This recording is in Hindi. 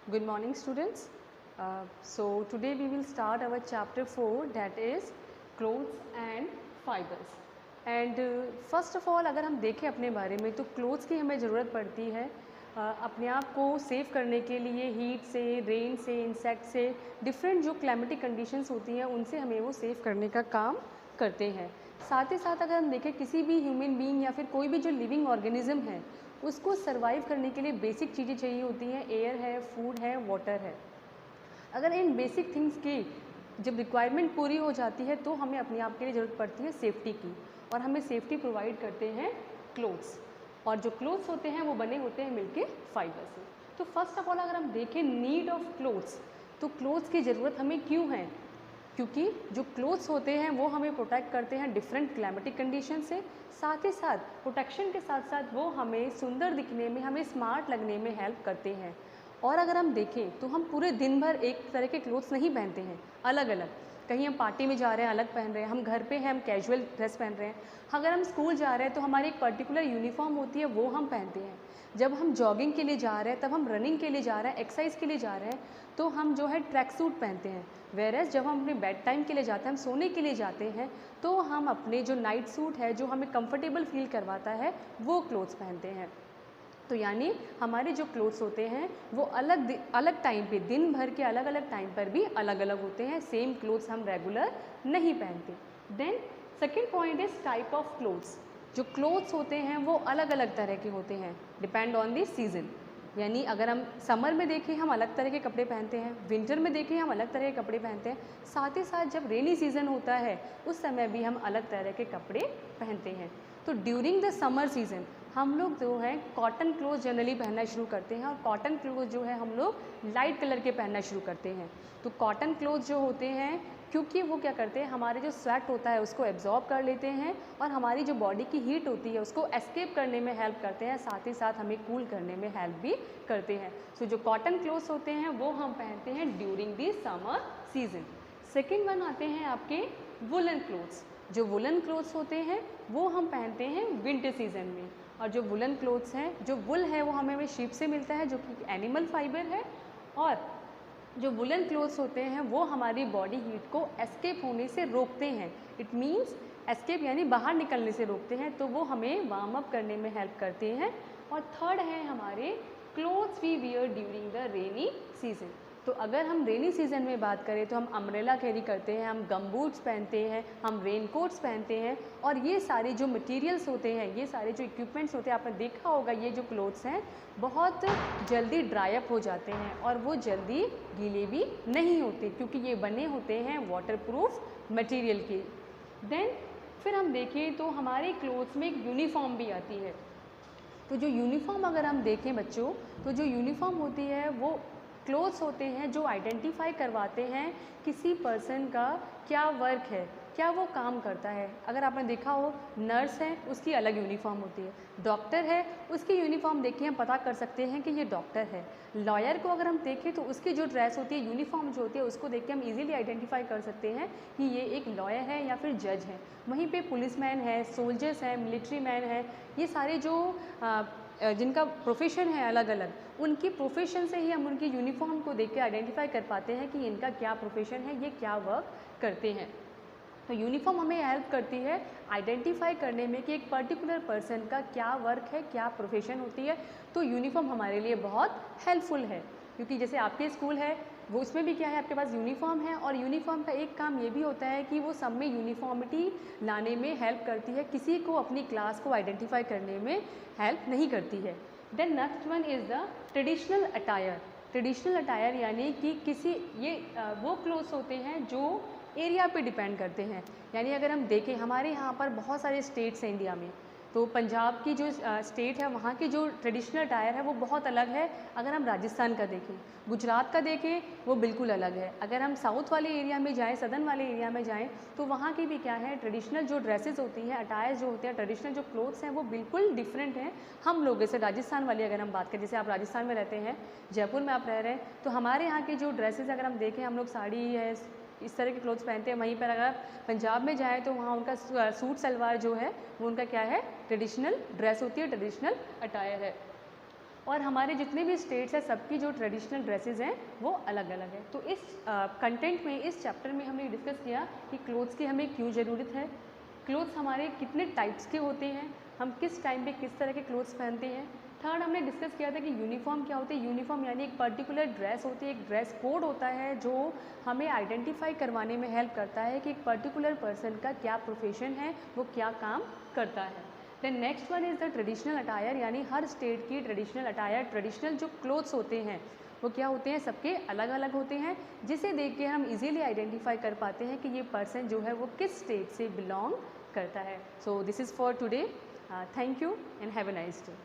Good morning students. So today we will start our chapter 4, that is clothes and fibers. And first of all अगर हम देखें अपने बारे में तो क्लोथ्स की हमें ज़रूरत पड़ती है अपने आप को सेव करने के लिए हीट से, रेन से, इंसेक्ट से, डिफरेंट जो क्लाइमेटिक कंडीशंस होती हैं उनसे हमें वो सेव करने का काम करते हैं। साथ ही साथ अगर हम देखें किसी भी ह्यूमन बीइंग या फिर कोई भी जो लिविंग ऑर्गेनिज्म है उसको सर्वाइव करने के लिए बेसिक चीज़ें चाहिए होती हैं, एयर है, फूड है, वाटर है। अगर इन बेसिक थिंग्स की जब रिक्वायरमेंट पूरी हो जाती है तो हमें अपने आप के लिए ज़रूरत पड़ती है सेफ्टी की, और हमें सेफ्टी प्रोवाइड करते हैं क्लोथ्स। और जो क्लोथ्स होते हैं वो बने होते हैं मिलके फाइबर से। तो फर्स्ट ऑफ ऑल अगर हम देखें नीड ऑफ क्लोथ्स, तो क्लोथ्स की ज़रूरत हमें क्यों है? क्योंकि जो क्लोथ्स होते हैं वो हमें प्रोटेक्ट करते हैं डिफरेंट क्लाइमेटिक कंडीशन से। साथ ही साथ प्रोटेक्शन के साथ साथ वो हमें सुंदर दिखने में, हमें स्मार्ट लगने में हेल्प करते हैं। और अगर हम देखें तो हम पूरे दिन भर एक तरह के क्लोथ्स नहीं पहनते हैं, अलग अलग। कहीं हम पार्टी में जा रहे हैं अलग पहन रहे हैं, हम घर पे हैं हम कैजुअल ड्रेस पहन रहे हैं। अगर हम स्कूल जा रहे हैं तो हमारी एक पर्टिकुलर यूनिफॉर्म होती है वो हम पहनते हैं। जब हम जॉगिंग के लिए जा रहे हैं, तब हम रनिंग के लिए जा रहे हैं, एक्सरसाइज के लिए जा रहे हैं, तो हम जो है ट्रैक सूट पहनते हैं। वेरएस जब हम अपने बेड टाइम के लिए जाते हैं, हम सोने के लिए जाते हैं, तो हम अपने जो नाइट सूट है जो हमें कंफर्टेबल फील करवाता है वो क्लोथ्स पहनते हैं। तो यानी हमारे जो क्लोथ्स होते हैं वो अलग अलग टाइम पे, दिन भर के अलग अलग टाइम पर भी अलग अलग होते हैं। सेम क्लोथ्स हम रेगुलर नहीं पहनते। Then second point is type of clothes. जो क्लोथ्स होते हैं वो अलग अलग तरह के होते हैं, डिपेंड ऑन द सीज़न। यानी अगर हम समर में देखें हम अलग तरह के कपड़े पहनते हैं, विंटर में देखें हम अलग तरह के कपड़े पहनते हैं। साथ ही साथ जब रेनी सीज़न होता है उस समय भी हम अलग तरह के कपड़े पहनते हैं। तो ड्यूरिंग द समर सीज़न हम लोग जो है कॉटन क्लोथ जनरली पहनना शुरू करते हैं, और कॉटन क्लोथ जो है हम लोग लाइट कलर के पहनना शुरू करते हैं। तो कॉटन क्लोथ जो होते हैं, क्योंकि वो क्या करते हैं, हमारे जो स्वेट होता है उसको एब्जॉर्ब कर लेते हैं और हमारी जो बॉडी की हीट होती है उसको एस्केप करने में हेल्प करते हैं, साथ ही साथ हमें कूल करने में हेल्प भी करते हैं। सो जो कॉटन क्लोथ्स होते हैं वो हम पहनते हैं during the summer season. Second one आते हैं आपके वुलन क्लोथ्स। जो वुलन क्लोथ्स होते हैं वो हम पहनते हैं विंटर सीजन में। और जो वुलन क्लोथ्स हैं, जो वुल है वो हमें शीप से मिलता है जो कि एनिमल फाइबर है, और जो वुलन क्लोथ्स होते हैं वो हमारी बॉडी हीट को एस्केप होने से रोकते हैं। इट मीन्स एस्केप यानी बाहर निकलने से रोकते हैं, तो वो हमें वार्म अप करने में हेल्प करते हैं। और थर्ड है हमारे clothes we wear during the rainy season. तो अगर हम रेनी सीजन में बात करें तो हम अम्ब्रेला कैरी करते हैं, हम गम बूट्स पहनते हैं, हम रेन कोट्स पहनते हैं। और ये सारे जो मटेरियल्स होते हैं, ये सारे जो इक्विपमेंट्स होते हैं, आपने देखा होगा ये जो क्लोथ्स हैं बहुत जल्दी ड्राई अप हो जाते हैं और वो जल्दी गीले भी नहीं होते, क्योंकि ये बने होते हैं वाटरप्रूफ मटेरियल के। देन फिर हम देखें तो हमारे क्लोथ्स में एक यूनिफॉर्म भी आती है। तो जो यूनिफॉर्म अगर हम देखें बच्चों, तो जो यूनिफॉर्म होती है वो क्लोथ्स होते हैं जो आइडेंटिफाई करवाते हैं किसी पर्सन का क्या वर्क है, क्या वो काम करता है। अगर आपने देखा हो नर्स है उसकी अलग यूनिफॉर्म होती है, डॉक्टर है उसकी यूनिफॉर्म देख के हम पता कर सकते हैं कि ये डॉक्टर है। लॉयर को अगर हम देखें तो उसकी जो ड्रेस होती है, यूनिफॉर्म जो होती है, उसको देख के हम इजीली आइडेंटिफाई कर सकते हैं कि ये एक लॉयर है या फिर जज है। वहीं पे पुलिसमैन है, सोल्जर्स है, मिलिट्री मैन है, ये सारे जो जिनका प्रोफेशन है अलग अलग, उनकी प्रोफेशन से ही हम उनकी यूनिफॉर्म को देख के आइडेंटिफाई कर पाते हैं कि इनका क्या प्रोफेशन है, ये क्या वर्क करते हैं। तो यूनिफॉर्म हमें हेल्प करती है आइडेंटिफाई करने में कि एक पर्टिकुलर पर्सन का क्या वर्क है, क्या प्रोफेशन होती है। तो यूनिफॉर्म हमारे लिए बहुत हेल्पफुल है, क्योंकि जैसे आपके स्कूल है वो उसमें भी क्या है, आपके पास यूनिफॉर्म है, और यूनिफॉर्म का एक काम ये भी होता है कि वो सब में यूनिफॉर्मिटी लाने में हेल्प करती है, किसी को अपनी क्लास को आइडेंटिफाई करने में हेल्प नहीं करती है। Then next one is the traditional attire. Traditional attire यानी कि किसी ये वो क्लोथ्स होते हैं जो एरिया पे डिपेंड करते हैं। यानी अगर हम देखें हमारे यहाँ पर बहुत सारे स्टेट्स हैं इंडिया में, तो पंजाब की जो स्टेट है वहाँ की जो ट्रेडिशनल अटायर है वो बहुत अलग है। अगर हम राजस्थान का देखें, गुजरात का देखें, वो बिल्कुल अलग है। अगर हम साउथ वाले एरिया में जाएँ, सदर्न वाले एरिया में जाएँ, तो वहाँ की भी क्या है, ट्रेडिशनल जो ड्रेसेस होती हैं, अटायर जो होते हैं, ट्रेडिशनल जो क्लोथ्स हैं वो बिल्कुल डिफरेंट हैं हम लोग। जैसे राजस्थान वाली अगर हम बात करें, जैसे आप राजस्थान में रहते हैं, जयपुर में आप रह रहे हैं, तो हमारे यहाँ की जो ड्रेसेस अगर हम देखें, हम लोग साड़ी है इस तरह के क्लोथ्स पहनते हैं। वहीं पर अगर पंजाब में जाएँ तो वहाँ उनका सूट सलवार जो है वो उनका क्या है, ट्रेडिशनल ड्रेस होती है, ट्रेडिशनल अटायर है। और हमारे जितने भी स्टेट्स हैं सबकी जो ट्रेडिशनल ड्रेसेस हैं वो अलग अलग है। तो इस कंटेंट में, इस चैप्टर में हमने डिस्कस किया कि क्लोथ्स की हमें क्यों ज़रूरत है, क्लोथ्स हमारे कितने टाइप्स के होते हैं, हम किस टाइम पे किस तरह के क्लोथ्स पहनते हैं। थर्ड हमने डिस्कस किया था कि यूनिफॉर्म क्या होती है। यूनिफॉर्म यानी एक पर्टिकुलर ड्रेस होती है, एक ड्रेस कोड होता है जो हमें आइडेंटिफाई करवाने में हेल्प करता है कि एक पर्टिकुलर पर्सन का क्या प्रोफेशन है, वो क्या काम करता है। Then next one is the traditional attire, यानी हर स्टेट की ट्रेडिशनल अटायर, ट्रेडिशनल जो क्लोथ्स होते हैं वो क्या होते हैं, सबके अलग अलग होते हैं, जिसे देख के हम इजीली आइडेंटिफाई कर पाते हैं कि ये पर्सन जो है वो किस स्टेट से बिलोंग करता है। So this is for today, thank you and have a nice day.